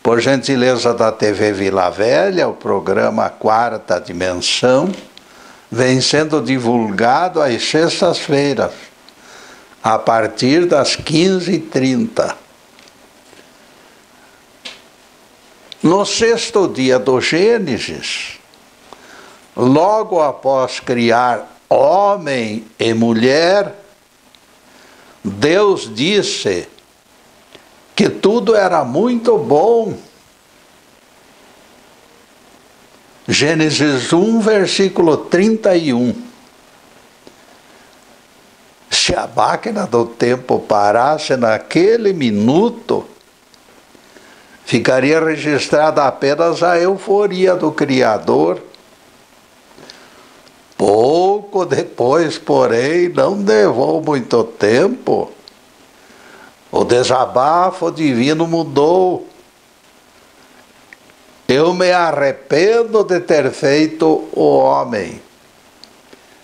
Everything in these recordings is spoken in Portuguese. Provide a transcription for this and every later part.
Por gentileza da TV Vila Velha, o programa Quarta Dimensão vem sendo divulgado às sextas-feiras, a partir das 15h30. No sexto dia do Gênesis, logo após criar homem e mulher, Deus disse que tudo era muito bom. Gênesis 1, versículo 31. Se a máquina do tempo parasse naquele minuto, ficaria registrada apenas a euforia do Criador. Pouco depois, porém, não levou muito tempo, o desabafo divino mudou. Eu me arrependo de ter feito o homem.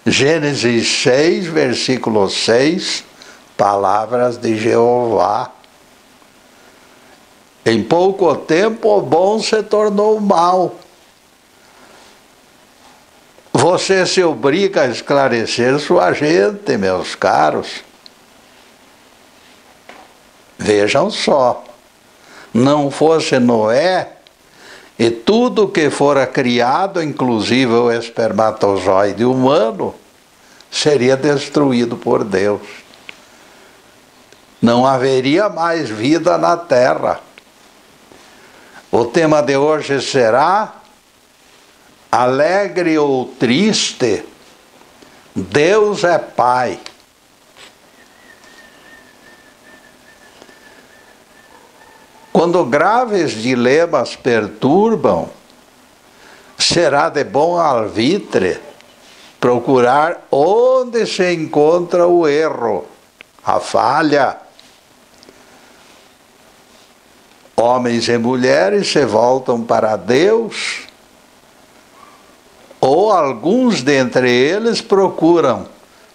Gênesis 6, versículo 6, palavras de Jeová. Em pouco tempo o bom se tornou mal. Você se obriga a esclarecer sua gente, meus caros. Vejam só, não fosse Noé, e tudo que fora criado, inclusive o espermatozoide humano, seria destruído por Deus. Não haveria mais vida na Terra. O tema de hoje será: alegre ou triste, Deus é Pai. Quando graves dilemas perturbam, será de bom alvitre procurar onde se encontra o erro, a falha. Homens e mulheres se voltam para Deus, ou alguns dentre eles procuram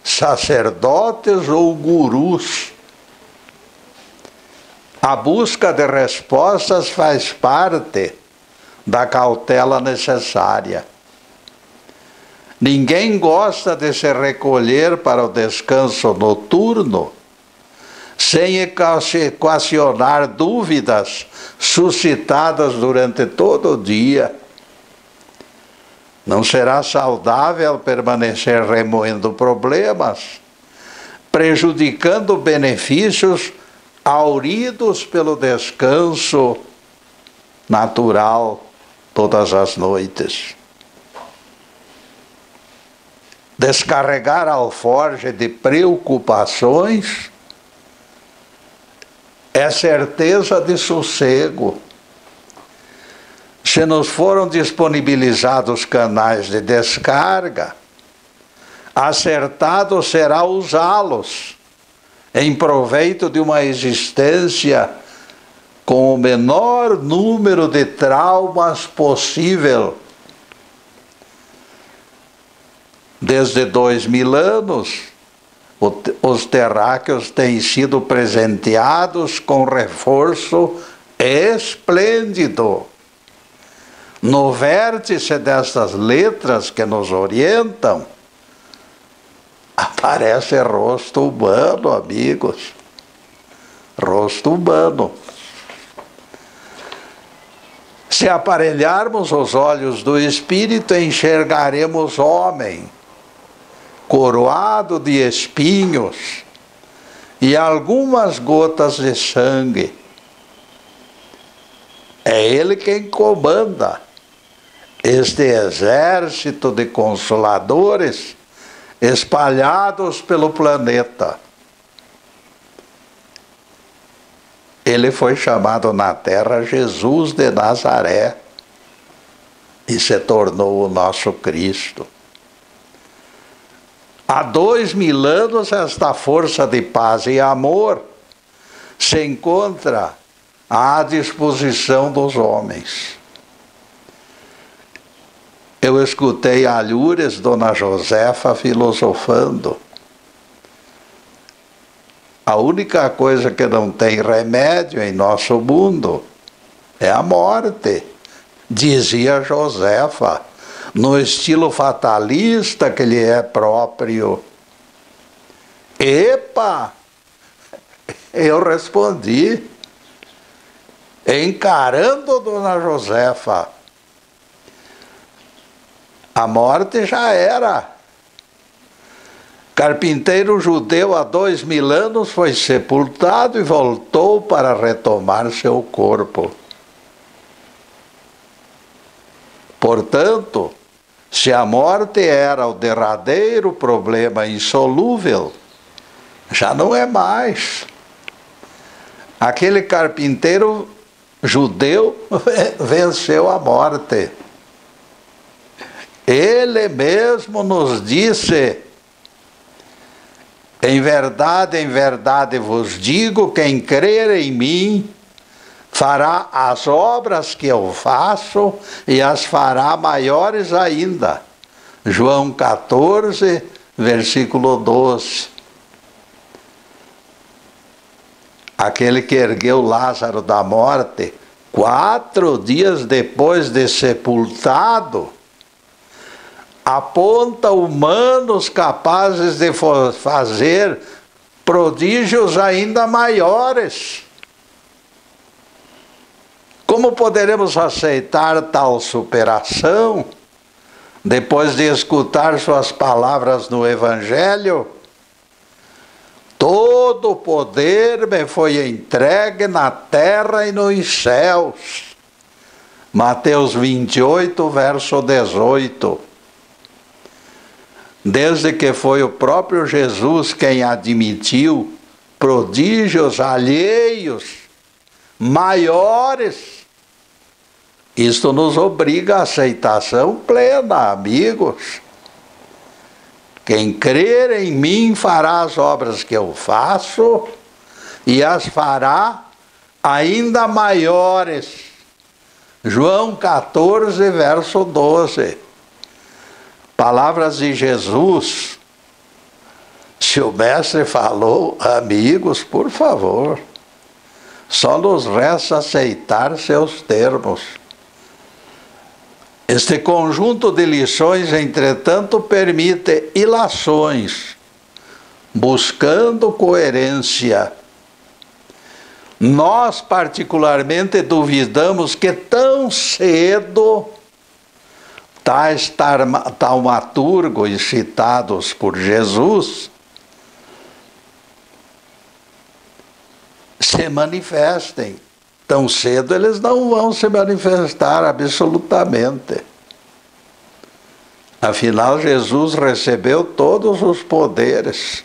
sacerdotes ou gurus. A busca de respostas faz parte da cautela necessária. Ninguém gosta de se recolher para o descanso noturno sem equacionar dúvidas suscitadas durante todo o dia. Não será saudável permanecer remoendo problemas, prejudicando benefícios auridos pelo descanso natural todas as noites. Descarregar a alforje de preocupações é certeza de sossego. Se nos foram disponibilizados canais de descarga, acertado será usá-los em proveito de uma existência com o menor número de traumas possível. Desde 2000 anos, os terráqueos têm sido presenteados com reforço esplêndido. No vértice destas letras que nos orientam, aparece rosto humano, amigos. Rosto humano. Se aparelharmos os olhos do Espírito, enxergaremos homem, coroado de espinhos e algumas gotas de sangue. É ele quem comanda este exército de consoladores espalhados pelo planeta. Ele foi chamado na terra Jesus de Nazaré e se tornou o nosso Cristo. Há 2000 anos esta força de paz e amor se encontra à disposição dos homens. Eu escutei a Lourdes, Dona Josefa, filosofando. A única coisa que não tem remédio em nosso mundo é a morte, dizia Josefa, no estilo fatalista que lhe é próprio. Epa! Eu respondi, encarando Dona Josefa, a morte já era. Carpinteiro judeu há 2000 anos foi sepultado e voltou para retomar seu corpo. Portanto, se a morte era o derradeiro problema insolúvel, já não é mais. Aquele carpinteiro judeu venceu a morte. Ele mesmo nos disse: em verdade vos digo, quem crer em mim fará as obras que eu faço e as fará maiores ainda. João 14, versículo 12. Aquele que ergueu Lázaro da morte, 4 dias depois de sepultado, aponta humanos capazes de fazer prodígios ainda maiores. Como poderemos aceitar tal superação depois de escutar suas palavras no Evangelho? Todo o poder me foi entregue na terra e nos céus. Mateus 28, verso 18. Desde que foi o próprio Jesus quem admitiu prodígios alheios, maiores, isto nos obriga à aceitação plena, amigos. Quem crer em mim fará as obras que eu faço e as fará ainda maiores. João 14, verso 12. Palavras de Jesus. Se o mestre falou, amigos, por favor, só nos resta aceitar seus termos. Este conjunto de lições, entretanto, permite ilações, buscando coerência. Nós, particularmente, duvidamos que tão cedo tais taumaturgos citados por Jesus se manifestem. Tão cedo eles não vão se manifestar absolutamente. Afinal, Jesus recebeu todos os poderes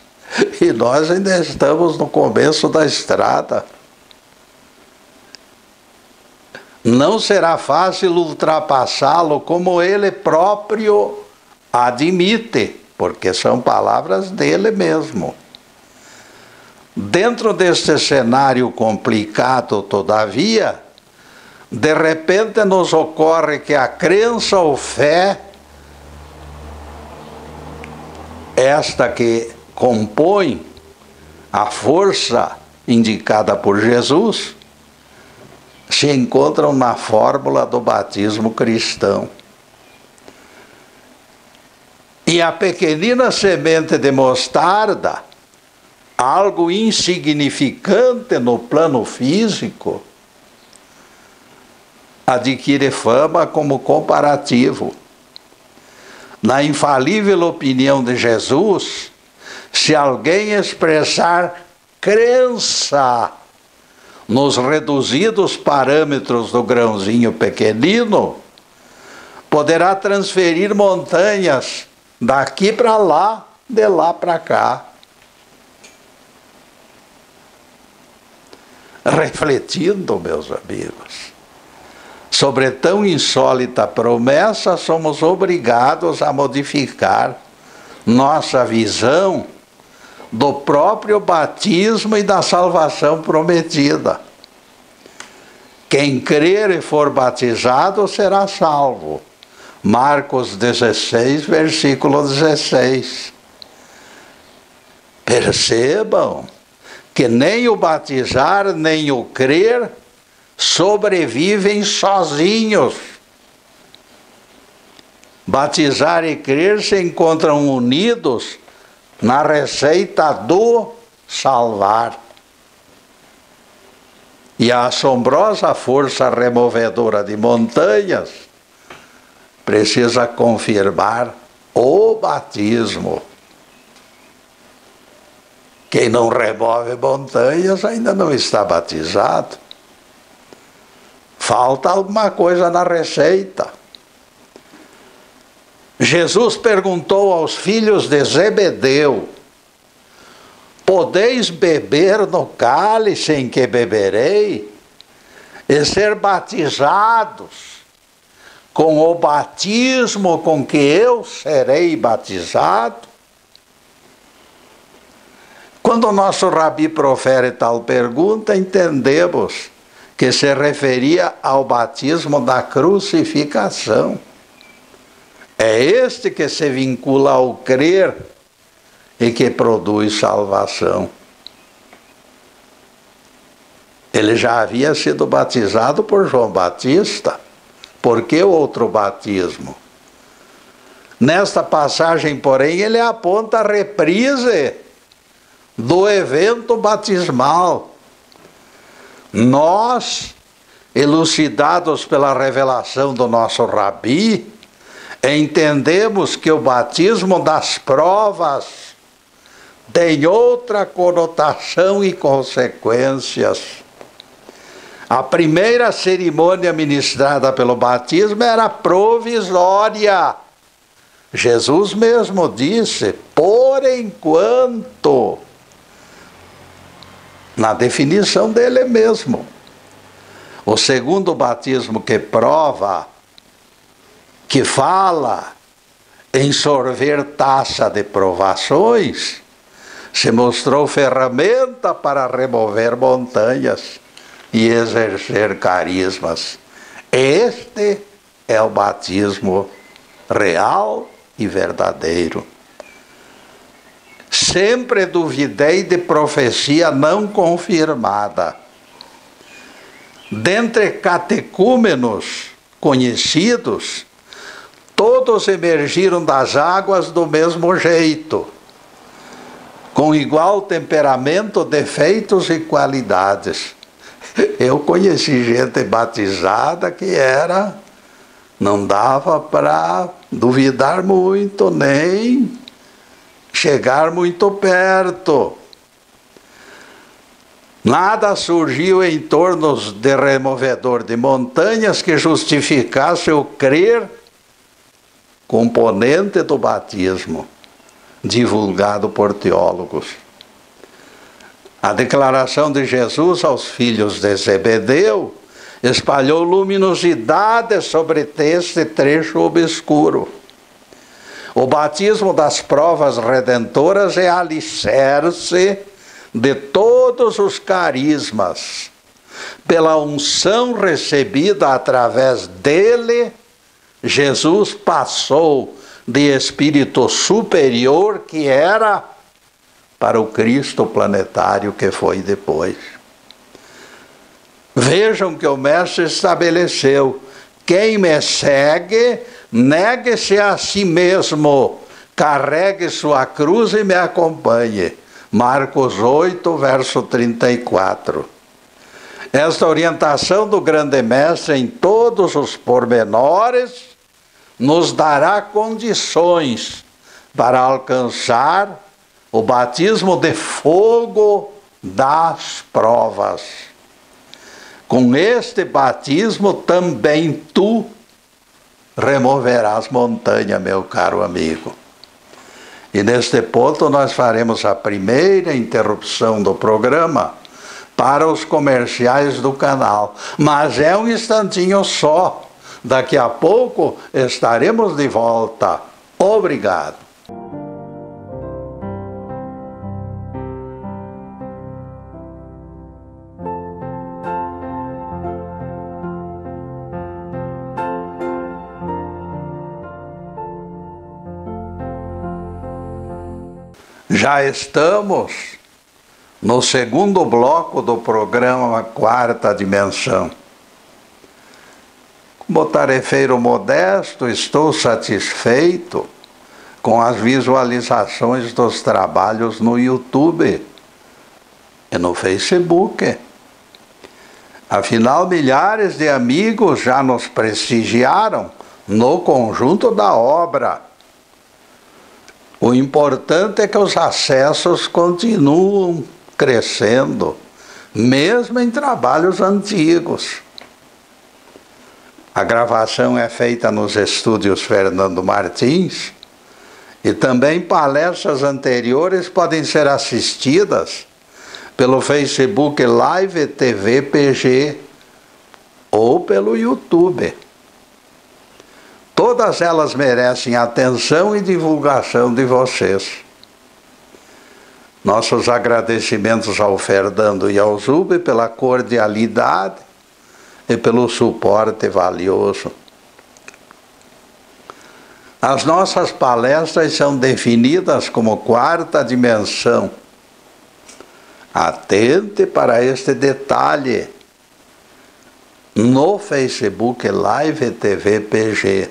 e nós ainda estamos no começo da estrada. Não será fácil ultrapassá-lo, como ele próprio admite, porque são palavras dele mesmo. Dentro deste cenário complicado, todavia, de repente nos ocorre que a crença ou fé, esta que compõe a força indicada por Jesus, se encontram na fórmula do batismo cristão. E a pequenina semente de mostarda, algo insignificante no plano físico, adquire fama como comparativo. Na infalível opinião de Jesus, se alguém expressar crença nos reduzidos parâmetros do grãozinho pequenino, poderá transferir montanhas daqui para lá, de lá para cá. Refletindo, meus amigos, sobre tão insólita promessa, somos obrigados a modificar nossa visão do próprio batismo e da salvação prometida. Quem crer e for batizado será salvo. Marcos 16, versículo 16. Percebam que nem o batizar, nem o crer sobrevivem sozinhos. Batizar e crer se encontram unidos na receita do salvar. E a assombrosa força removedora de montanhas precisa confirmar o batismo. Quem não remove montanhas ainda não está batizado. Falta alguma coisa na receita. Jesus perguntou aos filhos de Zebedeu: podeis beber no cálice em que beberei e ser batizados com o batismo com que eu serei batizado? Quando o nosso rabi profere tal pergunta, entendemos que se referia ao batismo da crucificação. É este que se vincula ao crer e que produz salvação. Ele já havia sido batizado por João Batista. Por que outro batismo? Nesta passagem, porém, ele aponta a reprise do evento batismal. Nós, elucidados pela revelação do nosso rabi, entendemos que o batismo das provas tem outra conotação e consequências. A primeira cerimônia ministrada pelo batismo era provisória. Jesus mesmo disse, por enquanto, na definição dele mesmo. O segundo batismo que prova, que fala em sorver taça de provações, se mostrou ferramenta para remover montanhas e exercer carismas. Este é o batismo real e verdadeiro. Sempre duvidei de profecia não confirmada. Dentre catecúmenos conhecidos, todos emergiram das águas do mesmo jeito, com igual temperamento, defeitos e qualidades. Eu conheci gente batizada que não dava para duvidar muito, nem chegar muito perto. Nada surgiu em torno de removedor de montanhas que justificasse o crer componente do batismo, divulgado por teólogos. A declaração de Jesus aos filhos de Zebedeu espalhou luminosidade sobre este trecho obscuro. O batismo das provas redentoras é alicerce de todos os carismas. Pela unção recebida através dele, Jesus passou de espírito superior que era para o Cristo planetário que foi depois. Vejam que o Mestre estabeleceu: quem me segue, negue-se a si mesmo, carregue sua cruz e me acompanhe. Marcos 8, verso 34. Esta orientação do grande Mestre em todos os pormenores nos dará condições para alcançar o batismo de fogo das provas. Com este batismo também tu removerás montanha, meu caro amigo. E neste ponto nós faremos a primeira interrupção do programa para os comerciais do canal. Mas é um instantinho só. Daqui a pouco estaremos de volta. Obrigado. Já estamos no segundo bloco do programa Quarta Dimensão. Como tarefeiro modesto, estou satisfeito com as visualizações dos trabalhos no YouTube e no Facebook. Afinal, milhares de amigos já nos prestigiaram no conjunto da obra. O importante é que os acessos continuam crescendo, mesmo em trabalhos antigos. A gravação é feita nos estúdios Fernando Martins e também palestras anteriores podem ser assistidas pelo Facebook Live TV PG ou pelo YouTube. Todas elas merecem atenção e divulgação de vocês. Nossos agradecimentos ao Fernando e ao Zube pela cordialidade e pelo suporte valioso. As nossas palestras são definidas como quarta dimensão. Atente para este detalhe. No Facebook Live TV PG.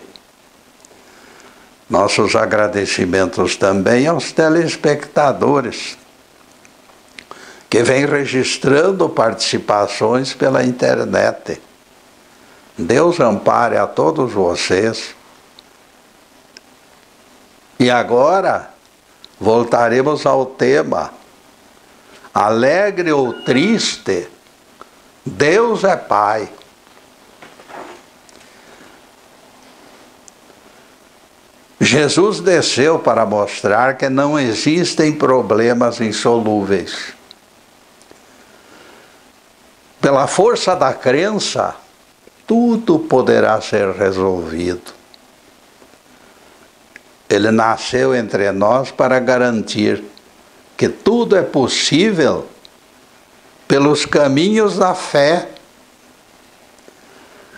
Nossos agradecimentos também aos telespectadores que vêm registrando participações pela internet. Deus ampare a todos vocês. E agora voltaremos ao tema. Alegre ou triste, Deus é Pai. Jesus desceu para mostrar que não existem problemas insolúveis. Pela força da crença, tudo poderá ser resolvido. Ele nasceu entre nós para garantir que tudo é possível pelos caminhos da fé.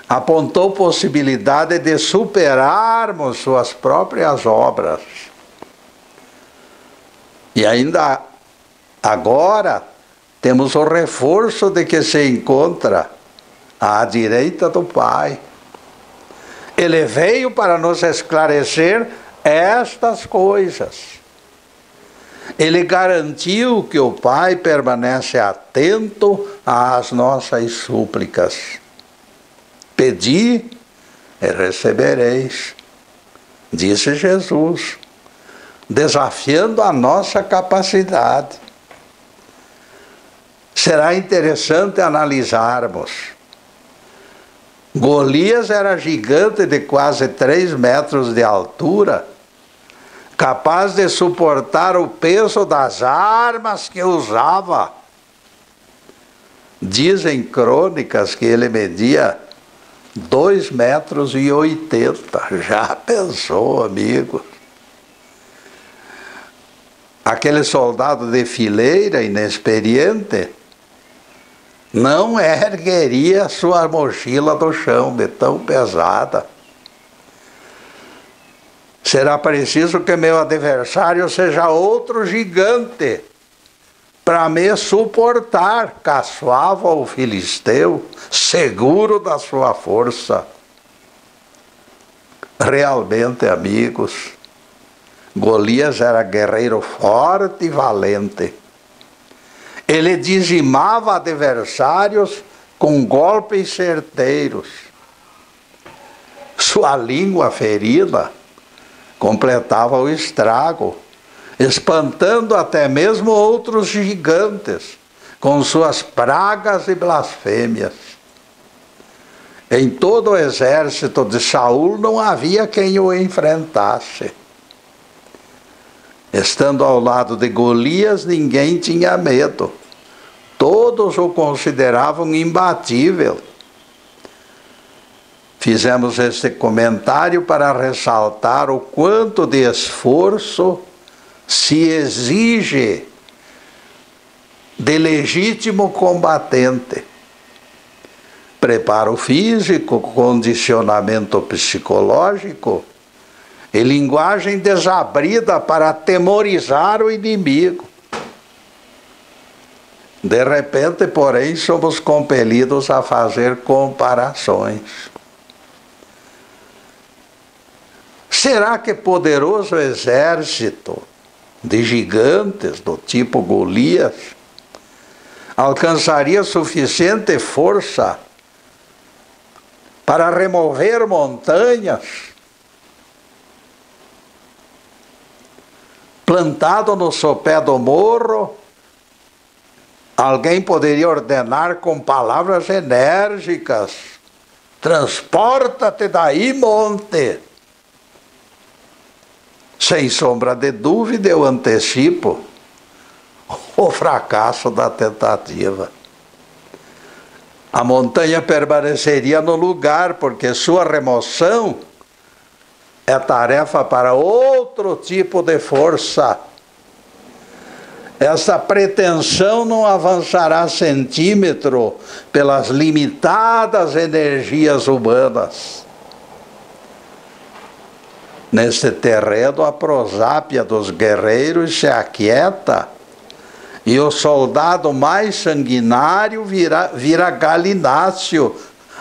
Apontou possibilidade de superarmos suas próprias obras. E ainda agora temos o reforço de que se encontra à direita do Pai. Ele veio para nos esclarecer estas coisas. Ele garantiu que o Pai permanece atento às nossas súplicas. Pedi e recebereis, disse Jesus, desafiando a nossa capacidade. Será interessante analisarmos. Golias era gigante de quase 3 metros de altura, capaz de suportar o peso das armas que usava. Dizem crônicas que ele media 2,80 metros. Já pensou, amigo? Aquele soldado de fileira inexperiente não ergueria sua mochila do chão de tão pesada. Será preciso que meu adversário seja outro gigante para me suportar, caçoava o filisteu, seguro da sua força. Realmente, amigos, Golias era guerreiro forte e valente. Ele dizimava adversários com golpes certeiros. Sua língua ferida completava o estrago, espantando até mesmo outros gigantes com suas pragas e blasfêmias. Em todo o exército de Saul não havia quem o enfrentasse. Estando ao lado de Golias, ninguém tinha medo. Todos o consideravam imbatível. Fizemos este comentário para ressaltar o quanto de esforço se exige de legítimo combatente. Preparo físico, condicionamento psicológico e linguagem desabrida para atemorizar o inimigo. De repente, porém, somos compelidos a fazer comparações. Será que poderoso exército de gigantes do tipo Golias alcançaria suficiente força para remover montanhas? Plantado no sopé do morro, alguém poderia ordenar com palavras enérgicas: transporta-te daí, monte. Sem sombra de dúvida, eu antecipo o fracasso da tentativa. A montanha permaneceria no lugar, porque sua remoção é tarefa para outro tipo de força. Essa pretensão não avançará centímetro pelas limitadas energias humanas. Neste terreno, a prosápia dos guerreiros se aquieta e o soldado mais sanguinário vira galináceo,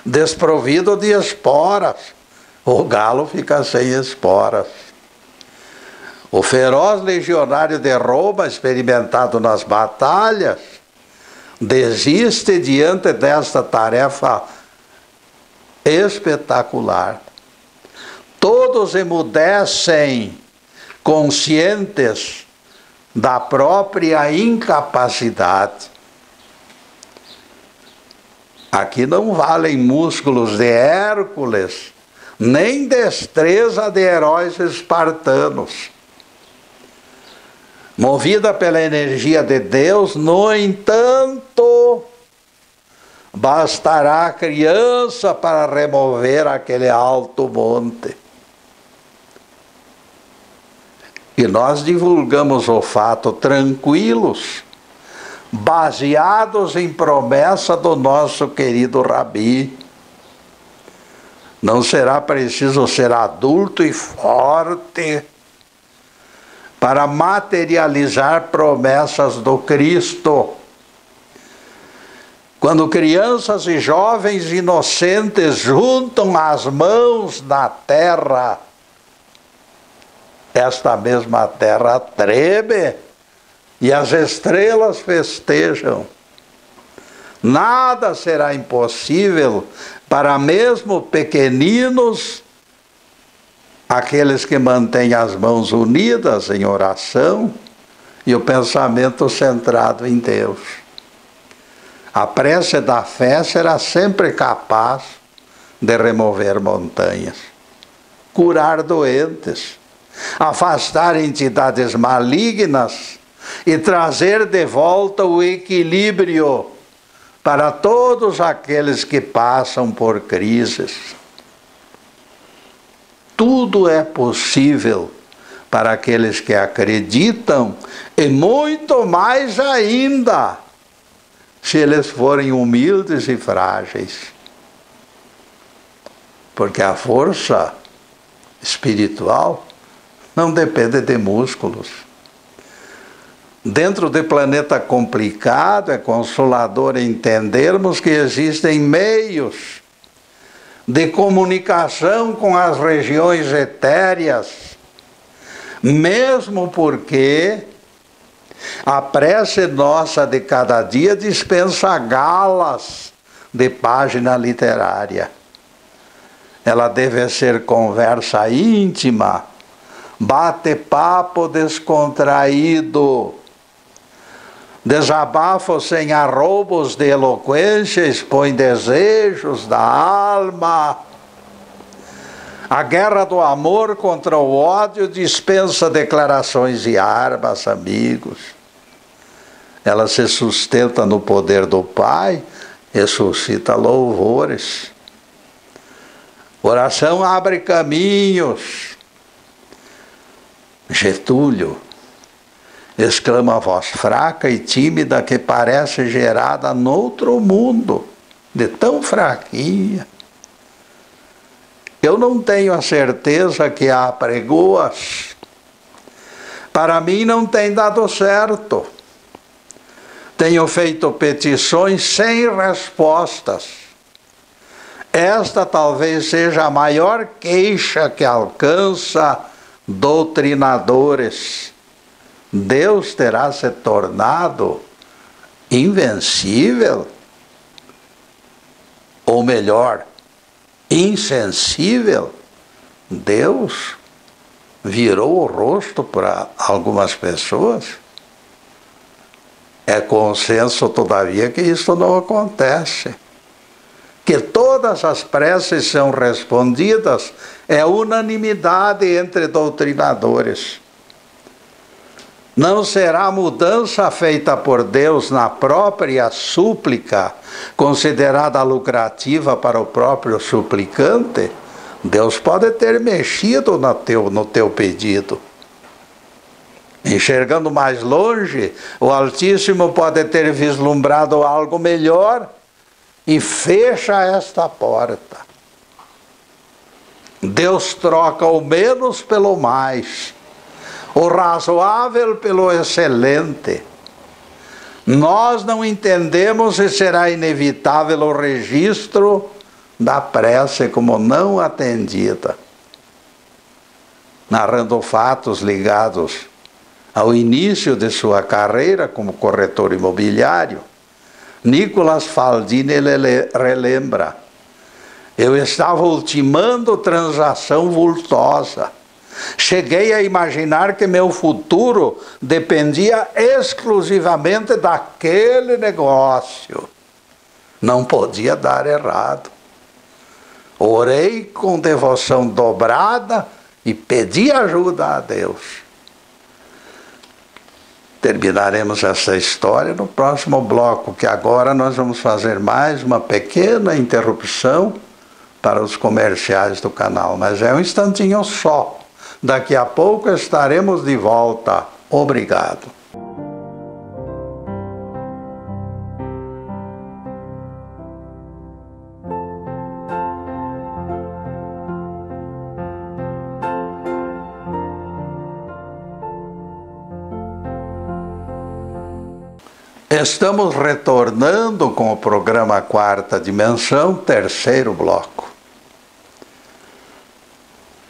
desprovido de esporas. O galo fica sem esporas. O feroz legionário de Roma, experimentado nas batalhas, desiste diante desta tarefa espetacular. Todos emudecem, conscientes da própria incapacidade. Aqui não valem músculos de Hércules, nem destreza de heróis espartanos. Movida pela energia de Deus, no entanto, bastará a criança para remover aquele alto monte. E nós divulgamos o fato tranquilos, baseados em promessa do nosso querido Rabi. Não será preciso ser adulto e forte para materializar promessas do Cristo. Quando crianças e jovens inocentes juntam as mãos na terra, esta mesma terra treme e as estrelas festejam. Nada será impossível para mesmo pequeninos, aqueles que mantêm as mãos unidas em oração e o pensamento centrado em Deus. A prece da fé será sempre capaz de remover montanhas, curar doentes, afastar entidades malignas e trazer de volta o equilíbrio para todos aqueles que passam por crises. Tudo é possível para aqueles que acreditam, e muito mais ainda se eles forem humildes e frágeis. Porque a força espiritual não depende de músculos. Dentro de planeta complicado, é consolador entendermos que existem meios de comunicação com as regiões etéreas, mesmo porque a prece nossa de cada dia dispensa galas de página literária. Ela deve ser conversa íntima, bate-papo descontraído, desabafo sem arroubos de eloquência, expõe desejos da alma. A guerra do amor contra o ódio dispensa declarações e armas, amigos. Ela se sustenta no poder do Pai e suscita louvores. Oração abre caminhos. Getúlio exclama a voz fraca e tímida que parece gerada noutro mundo, de tão fraquinha. Eu não tenho a certeza que a apregoas. Para mim não tem dado certo. Tenho feito petições sem respostas. Esta talvez seja a maior queixa que alcança doutrinadores. Deus terá se tornado invencível? Ou melhor, insensível? Deus virou o rosto para algumas pessoas? É consenso, todavia, que isso não acontece. Que todas as preces são respondidas, é unanimidade entre doutrinadores. Não será mudança feita por Deus na própria súplica, considerada lucrativa para o próprio suplicante? Deus pode ter mexido no teu pedido. Enxergando mais longe, o Altíssimo pode ter vislumbrado algo melhor e fecha esta porta. Deus troca o menos pelo mais, o razoável pelo excelente. Nós não entendemos e será inevitável o registro da prece como não atendida. Narrando fatos ligados ao início de sua carreira como corretor imobiliário, Nicolas Faldini relembra: eu estava ultimando transação vultosa. Cheguei a imaginar que meu futuro dependia exclusivamente daquele negócio. Não podia dar errado. Orei com devoção dobrada e pedi ajuda a Deus. Terminaremos essa história no próximo bloco, que agora nós vamos fazer mais uma pequena interrupção para os comerciais do canal, mas é um instantinho só. Daqui a pouco estaremos de volta. Obrigado. Estamos retornando com o programa Quarta Dimensão, terceiro bloco.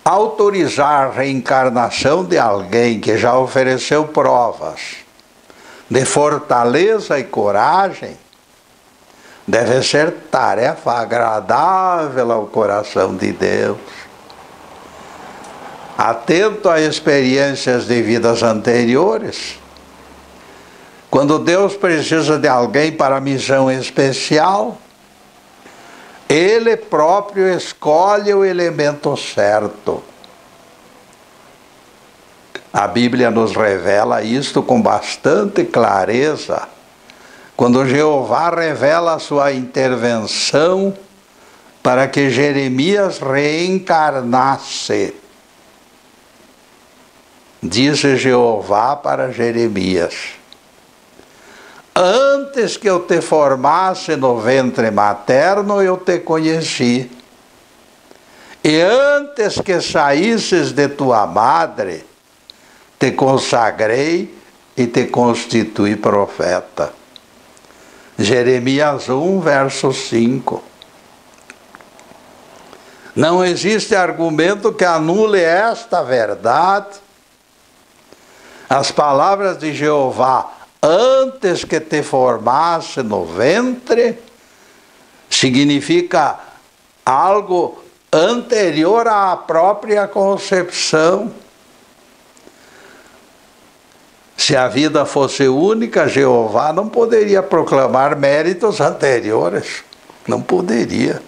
Autorizar a reencarnação de alguém que já ofereceu provas de fortaleza e coragem deve ser tarefa agradável ao coração de Deus. Atento a experiências de vidas anteriores, quando Deus precisa de alguém para missão especial, Ele próprio escolhe o elemento certo. A Bíblia nos revela isto com bastante clareza, quando Jeová revela a sua intervenção para que Jeremias reencarnasse. Disse Jeová para Jeremias: antes que eu te formasse no ventre materno, eu te conheci. E antes que saísses de tua madre, te consagrei e te constituí profeta. Jeremias 1, verso 5. Não existe argumento que anule esta verdade. As palavras de Jeová, antes que te formasse no ventre, significa algo anterior à própria concepção. Se a vida fosse única, Jeová não poderia proclamar méritos anteriores. Não poderia.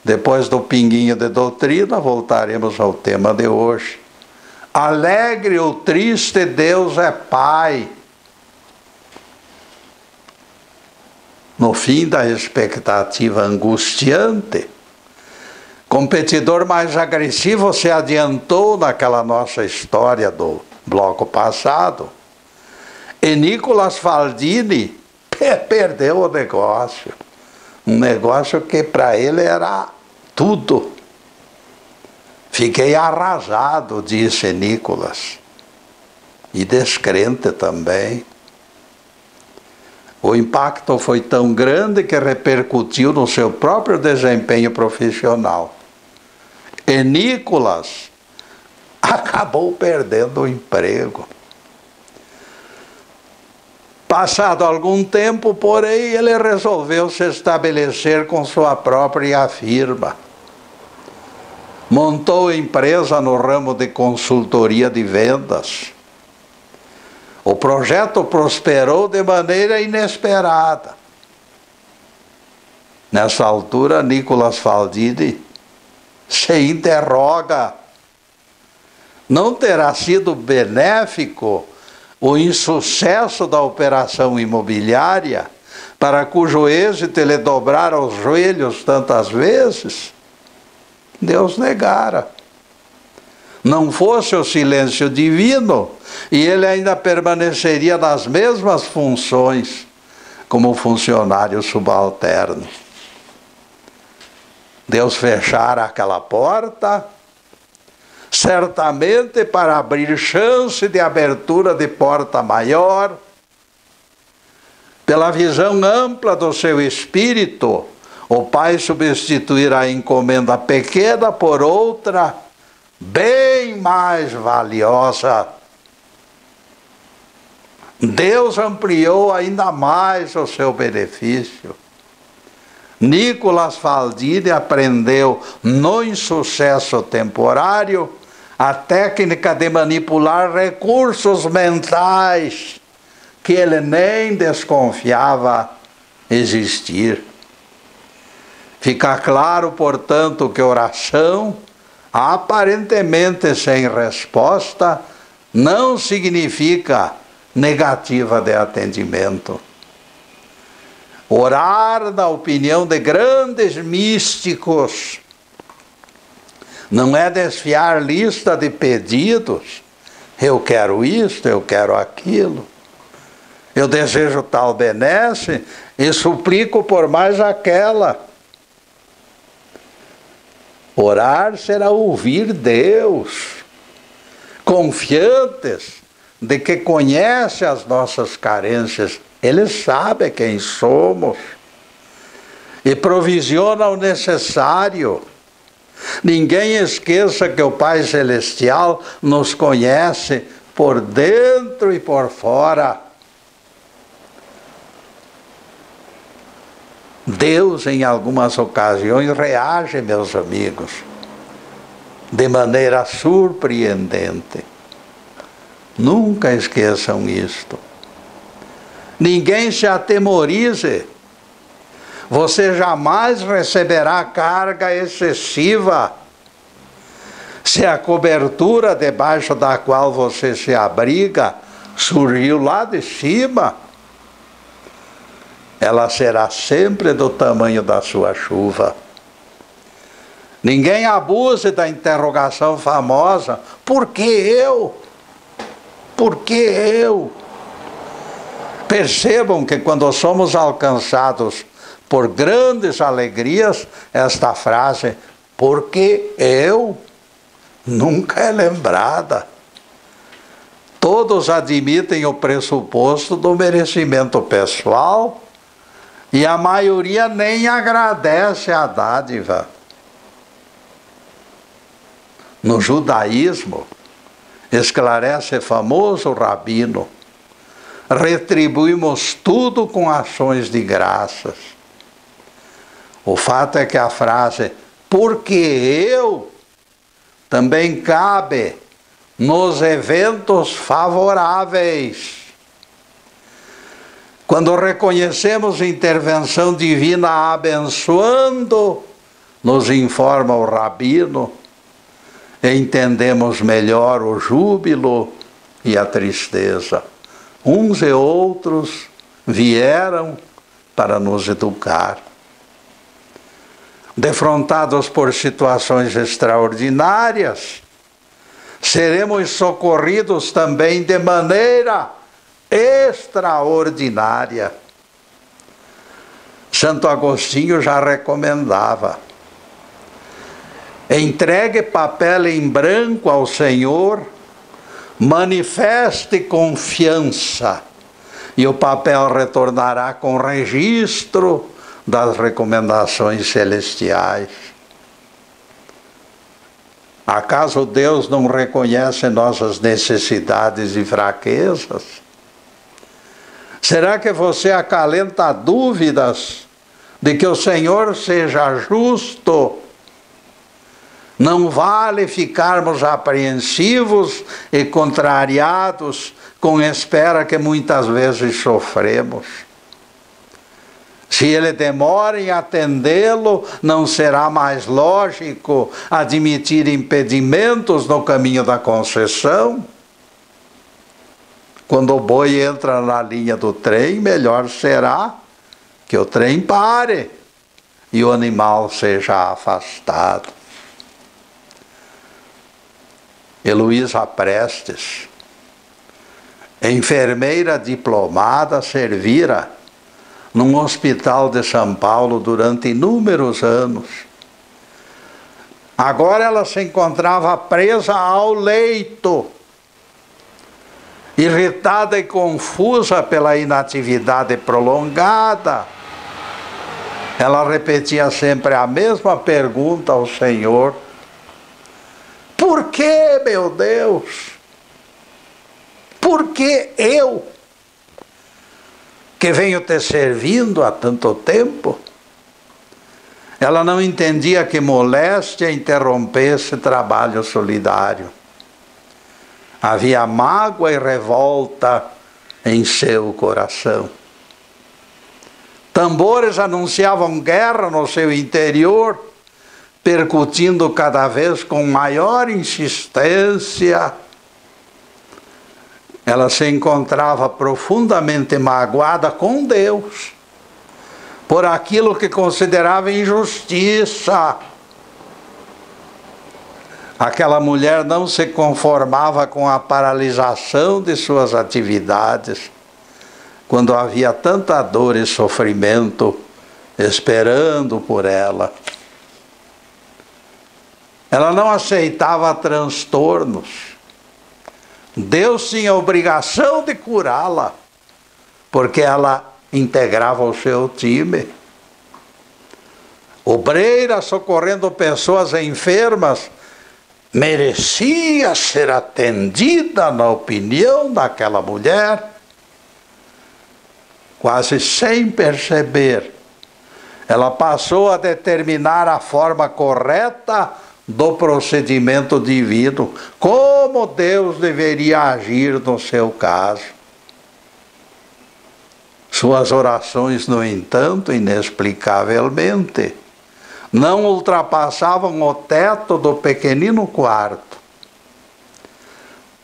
Depois do pinguinho de doutrina, voltaremos ao tema de hoje. Alegre ou triste, Deus é Pai. No fim da expectativa angustiante, competidor mais agressivo se adiantou naquela nossa história do bloco passado. E Nicolas Faldini perdeu o negócio. Um negócio que para ele era tudo. Fiquei arrasado, disse Nicolas. E descrente também. O impacto foi tão grande que repercutiu no seu próprio desempenho profissional. E Nicolas acabou perdendo o emprego. Passado algum tempo, porém, ele resolveu se estabelecer com sua própria firma. Montou empresa no ramo de consultoria de vendas. O projeto prosperou de maneira inesperada. Nessa altura, Nicolas Faldini se interroga: não terá sido benéfico o insucesso da operação imobiliária, para cujo êxito ele dobrara os joelhos tantas vezes? Deus negara. Não fosse o silêncio divino, e ele ainda permaneceria nas mesmas funções como funcionário subalterno. Deus fechara aquela porta, certamente para abrir chance de abertura de porta maior. Pela visão ampla do seu espírito, o Pai substituirá a encomenda pequena por outra, bem mais valiosa. Deus ampliou ainda mais o seu benefício. Nicolas Faldini aprendeu no insucesso temporário a técnica de manipular recursos mentais que ele nem desconfiava existir. Fica claro, portanto, que oração, aparentemente sem resposta, não significa negativa de atendimento. Orar, na opinião de grandes místicos, não é desfiar lista de pedidos. Eu quero isto, eu quero aquilo. Eu desejo tal benesse e suplico por mais aquela. Orar será ouvir Deus, confiantes de que conhece as nossas carências. Ele sabe quem somos e provisiona o necessário. Ninguém esqueça que o Pai Celestial nos conhece por dentro e por fora. Deus, em algumas ocasiões, reage, meus amigos, de maneira surpreendente. Nunca esqueçam isto. Ninguém se atemorize. Você jamais receberá carga excessiva se a cobertura debaixo da qual você se abriga surgiu lá de cima. Ela será sempre do tamanho da sua chuva. Ninguém abuse da interrogação famosa: por que eu? Por que eu? Percebam que quando somos alcançados por grandes alegrias, esta frase, por que eu, nunca é lembrada. Todos admitem o pressuposto do merecimento pessoal e a maioria nem agradece a dádiva. No judaísmo, esclarece famoso rabino, retribuímos tudo com ações de graças. O fato é que a frase, porque eu, também cabe nos eventos favoráveis. Quando reconhecemos intervenção divina abençoando, nos informa o rabino, entendemos melhor o júbilo e a tristeza. Uns e outros vieram para nos educar. Defrontados por situações extraordinárias, seremos socorridos também de maneira extraordinária. Santo Agostinho já recomendava: entregue papel em branco ao Senhor, manifeste confiança e o papel retornará com registro das recomendações celestiais. Acaso Deus não reconhece nossas necessidades e fraquezas? Será que você acalenta dúvidas de que o Senhor seja justo? Não vale ficarmos apreensivos e contrariados com espera que muitas vezes sofremos. Se ele demora em atendê-lo, não será mais lógico admitir impedimentos no caminho da concessão? Quando o boi entra na linha do trem, melhor será que o trem pare e o animal seja afastado. Heloísa Prestes, enfermeira diplomada, servira num hospital de São Paulo durante inúmeros anos. Agora ela se encontrava presa ao leito, irritada e confusa pela inatividade prolongada. Ela repetia sempre a mesma pergunta ao Senhor: por que, meu Deus? Por que eu, que venho te servindo há tanto tempo? Ela não entendia que moléstia interrompesse trabalho solidário. Havia mágoa e revolta em seu coração. Tambores anunciavam guerra no seu interior, percutindo cada vez com maior insistência. Ela se encontrava profundamente magoada com Deus por aquilo que considerava injustiça. Aquela mulher não se conformava com a paralisação de suas atividades, quando havia tanta dor e sofrimento esperando por ela. Ela não aceitava transtornos. Deus tinha a obrigação de curá-la, porque ela integrava o seu time. Obreira socorrendo pessoas enfermas, merecia ser atendida na opinião daquela mulher. Quase sem perceber, ela passou a determinar a forma correta do procedimento divino, como Deus deveria agir no seu caso. Suas orações, no entanto, inexplicavelmente, não ultrapassavam o teto do pequenino quarto.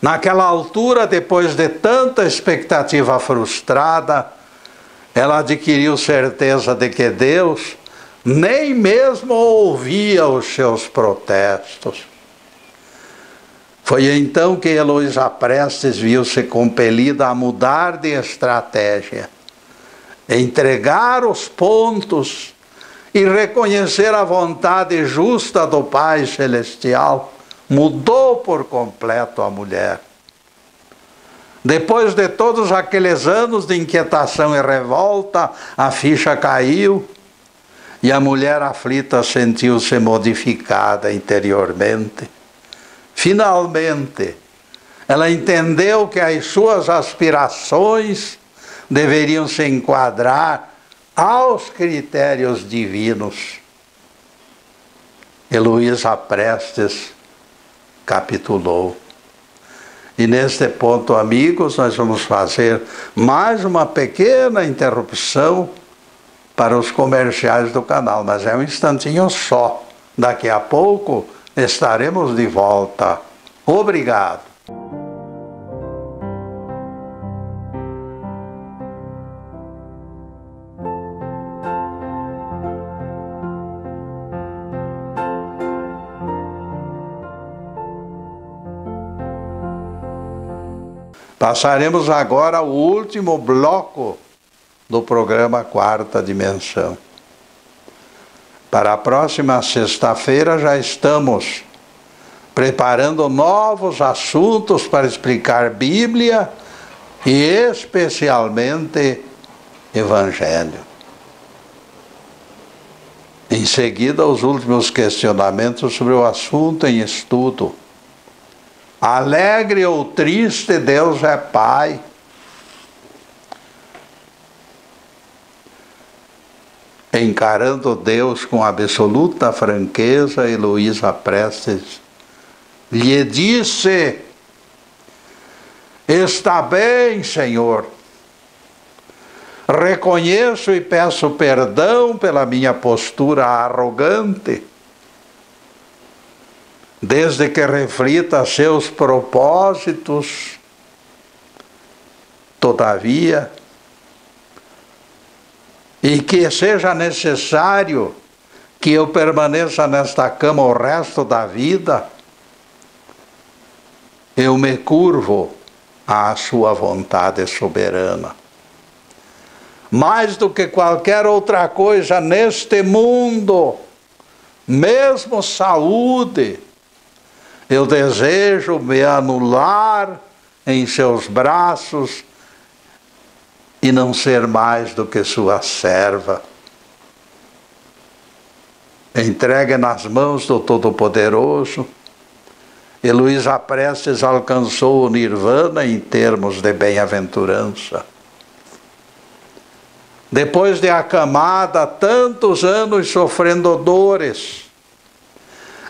Naquela altura, depois de tanta expectativa frustrada, ela adquiriu certeza de que Deus nem mesmo ouvia os seus protestos. Foi então que Heloísa Prestes viu-se compelida a mudar de estratégia, entregar os pontos e reconhecer a vontade justa do Pai Celestial. Mudou por completo a mulher. Depois de todos aqueles anos de inquietação e revolta, a ficha caiu e a mulher aflita sentiu-se modificada interiormente. Finalmente, ela entendeu que as suas aspirações deveriam se enquadrar aos critérios divinos. Heloísa Prestes capitulou. E neste ponto, amigos, nós vamos fazer mais uma pequena interrupção para os comerciais do canal, mas é um instantinho só. Daqui a pouco estaremos de volta. Obrigado. Passaremos agora ao último bloco do programa Quarta Dimensão. Para a próxima sexta-feira já estamos preparando novos assuntos para explicar Bíblia e especialmente Evangelho. Em seguida, os últimos questionamentos sobre o assunto em estudo. Alegre ou triste, Deus é Pai. Encarando Deus com absoluta franqueza, Heloísa Prestes lhe disse: está bem, Senhor. Reconheço e peço perdão pela minha postura arrogante, desde que reflita seus propósitos. Todavia, e que seja necessário que eu permaneça nesta cama o resto da vida, eu me curvo à sua vontade soberana. Mais do que qualquer outra coisa neste mundo, mesmo saúde, eu desejo me anular em seus braços e não ser mais do que sua serva. Entregue nas mãos do Todo-Poderoso, Heloísa Prestes alcançou o Nirvana em termos de bem-aventurança. Depois de acamada tantos anos sofrendo dores,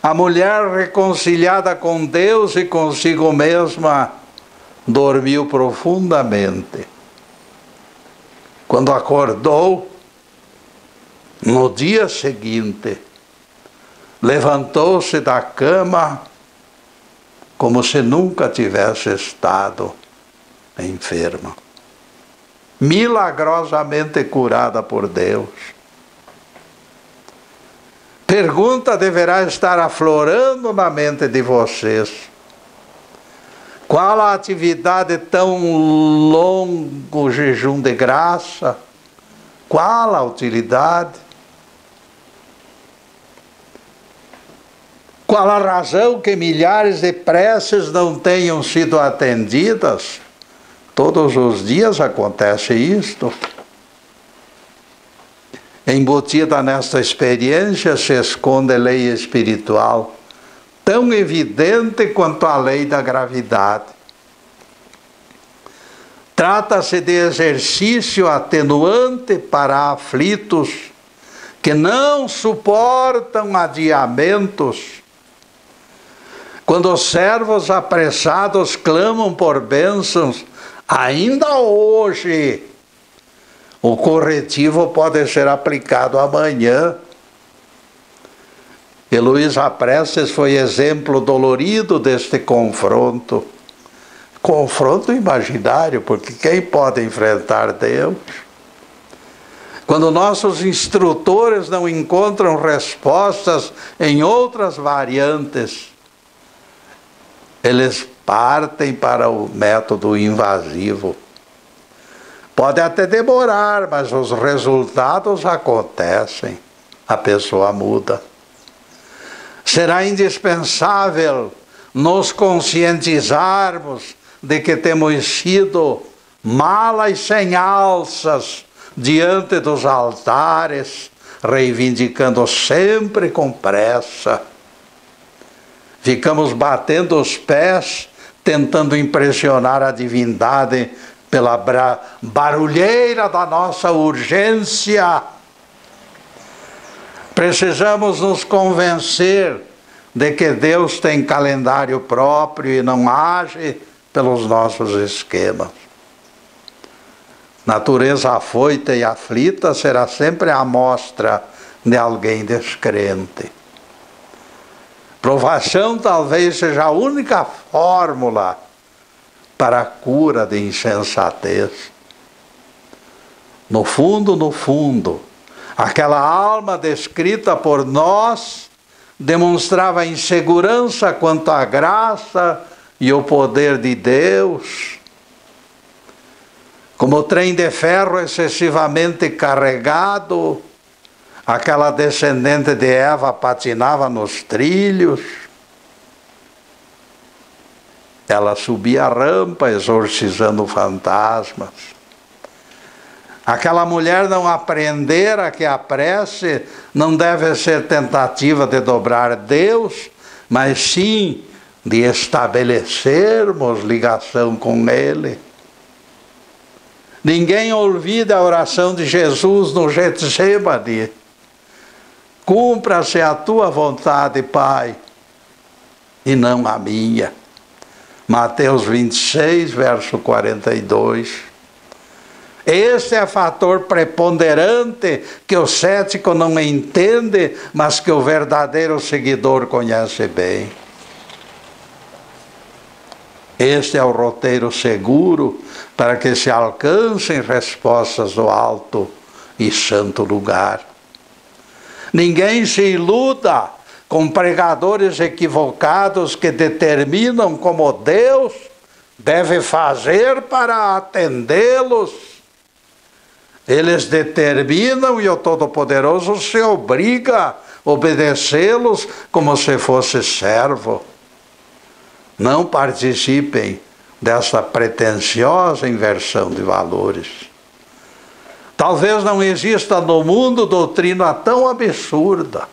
a mulher reconciliada com Deus e consigo mesma dormiu profundamente. Quando acordou, no dia seguinte, levantou-se da cama como se nunca tivesse estado enferma. Milagrosamente curada por Deus. Pergunta deverá estar aflorando na mente de vocês: qual a atividade tão longo jejum de graça? Qual a utilidade? Qual a razão que milhares de preces não tenham sido atendidas? Todos os dias acontece isto. Embutida nesta experiência se esconde lei espiritual, tão evidente quanto a lei da gravidade. Trata-se de exercício atenuante para aflitos que não suportam adiamentos. Quando os servos apressados clamam por bênçãos, ainda hoje, o corretivo pode ser aplicado amanhã. Heloísa Prestes foi exemplo dolorido deste confronto. Confronto imaginário, porque quem pode enfrentar Deus? Quando nossos instrutores não encontram respostas em outras variantes, eles partem para o método invasivo. Pode até demorar, mas os resultados acontecem. A pessoa muda. Será indispensável nos conscientizarmos de que temos sido malas sem alças diante dos altares, reivindicando sempre com pressa. Ficamos batendo os pés, tentando impressionar a divindade pela barulheira da nossa urgência. Precisamos nos convencer de que Deus tem calendário próprio e não age pelos nossos esquemas. Natureza afoita e aflita será sempre a amostra de alguém descrente. Provação talvez seja a única fórmula para a cura de insensatez. No fundo, aquela alma descrita por nós demonstrava insegurança quanto à graça e o poder de Deus. Como trem de ferro excessivamente carregado, aquela descendente de Eva patinava nos trilhos. ela subia a rampa exorcizando fantasmas. Aquela mulher não aprendera que a prece não deve ser tentativa de dobrar Deus, mas sim de estabelecermos ligação com Ele. Ninguém olvida a oração de Jesus no Getsemane. Cumpra-se a tua vontade, Pai, e não a minha. Mateus 26, verso 42. Este é fator preponderante que o cético não entende, mas que o verdadeiro seguidor conhece bem. Este é o roteiro seguro para que se alcancem respostas do alto e santo lugar. Ninguém se iluda com pregadores equivocados que determinam como Deus deve fazer para atendê-los. Eles determinam e o Todo-Poderoso se obriga a obedecê-los como se fosse servo. Não participem dessa pretensiosa inversão de valores. Talvez não exista no mundo doutrina tão absurda.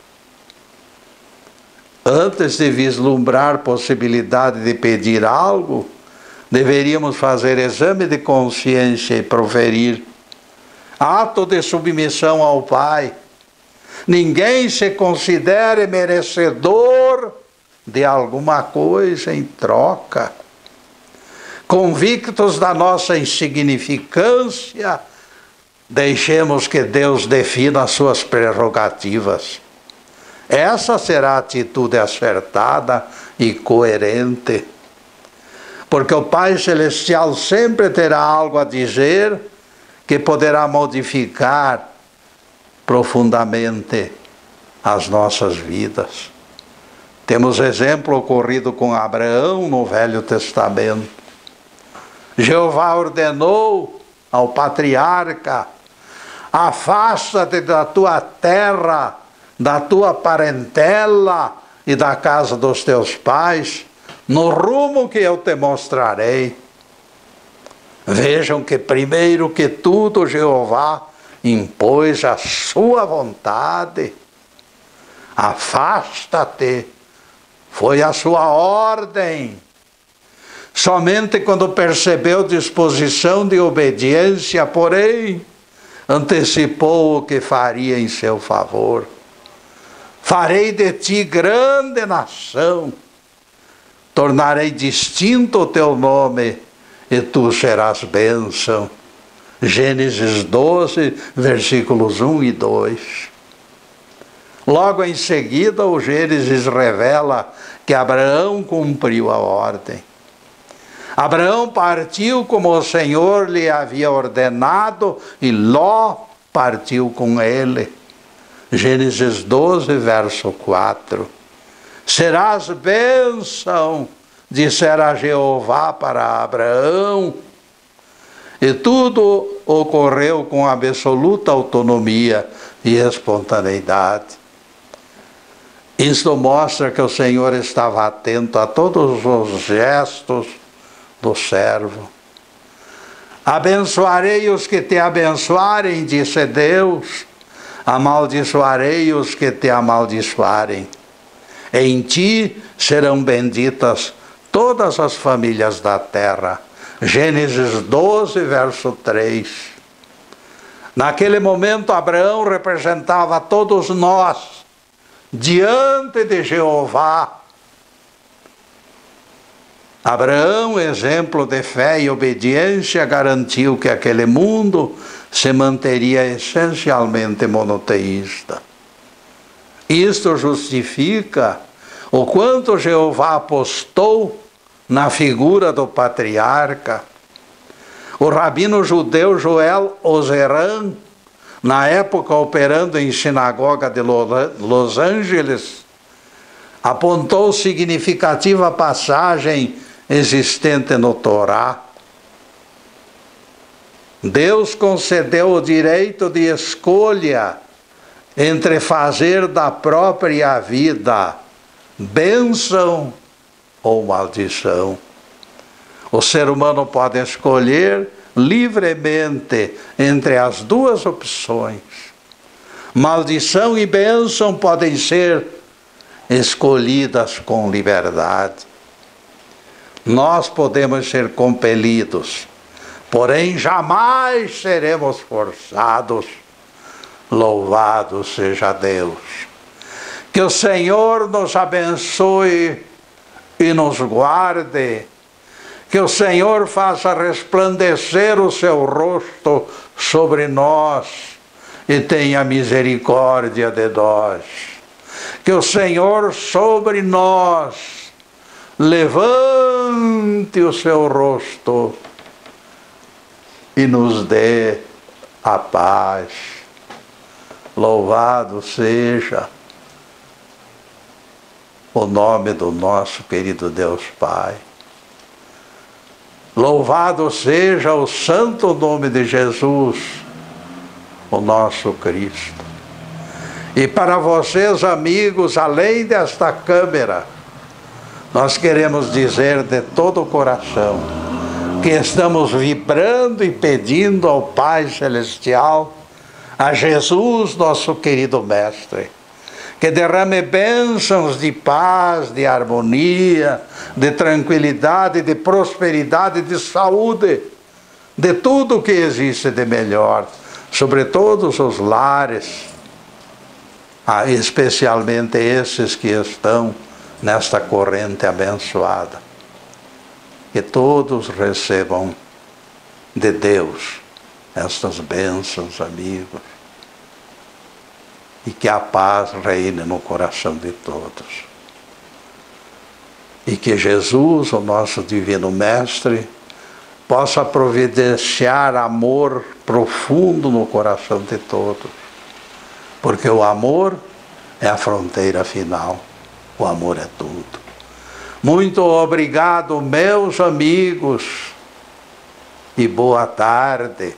Antes de vislumbrar possibilidade de pedir algo, deveríamos fazer exame de consciência e proferir ato de submissão ao Pai. Ninguém se considere merecedor de alguma coisa em troca. Convictos da nossa insignificância, deixemos que Deus defina as suas prerrogativas. Essa será a atitude acertada e coerente. Porque o Pai Celestial sempre terá algo a dizer que poderá modificar profundamente as nossas vidas. Temos exemplo ocorrido com Abraão no Velho Testamento. Jeová ordenou ao patriarca: afasta-te da tua terra, da tua parentela e da casa dos teus pais, no rumo que eu te mostrarei. Vejam que primeiro que tudo Jeová impôs a sua vontade. Afasta-te, foi a sua ordem. Somente quando percebeu disposição de obediência, porém, antecipou o que faria em seu favor. Farei de ti grande nação, tornarei distinto o teu nome, e tu serás bênção. Gênesis 12, versículos 1 e 2. Logo em seguida, o Gênesis revela que Abraão cumpriu a ordem. Abraão partiu como o Senhor lhe havia ordenado, e Ló partiu com ele. Gênesis 12, verso 4. Serás bênção, dissera Jeová para Abraão. E tudo ocorreu com absoluta autonomia e espontaneidade. Isto mostra que o Senhor estava atento a todos os gestos do servo. Abençoarei os que te abençoarem, disse Deus. Amaldiçoarei os que te amaldiçoarem. Em ti serão benditas todas as famílias da terra. Gênesis 12, verso 3. Naquele momento, Abraão representava todos nós diante de Jeová. Abraão, exemplo de fé e obediência, garantiu que aquele mundo se manteria essencialmente monoteísta. Isto justifica o quanto Jeová apostou na figura do patriarca. O rabino judeu Joel Ozeran, na época operando em sinagoga de Los Angeles, apontou significativa passagem existente no Torá. Deus concedeu o direito de escolha entre fazer da própria vida bênção ou maldição. O ser humano pode escolher livremente entre as duas opções. Maldição e bênção podem ser escolhidas com liberdade. Nós podemos ser compelidos, porém jamais seremos forçados. Louvado seja Deus. Que o Senhor nos abençoe e nos guarde. Que o Senhor faça resplandecer o seu rosto sobre nós e tenha misericórdia de nós. Que o Senhor sobre nós levante o seu rosto e nos dê a paz. Louvado seja o nome do nosso querido Deus Pai. Louvado seja o santo nome de Jesus, o nosso Cristo. E para vocês, amigos, além desta câmera, nós queremos dizer de todo o coração que estamos vibrando e pedindo ao Pai Celestial, a Jesus, nosso querido Mestre, que derrame bênçãos de paz, de harmonia, de tranquilidade, de prosperidade, de saúde, de tudo o que existe de melhor, sobre todos os lares, especialmente esses que estão nesta corrente abençoada. Que todos recebam de Deus estas bênçãos, amigos, e que a paz reine no coração de todos. E que Jesus, o nosso Divino Mestre, possa providenciar amor profundo no coração de todos. Porque o amor é a fronteira final. O amor é tudo. Muito obrigado, meus amigos, e boa tarde.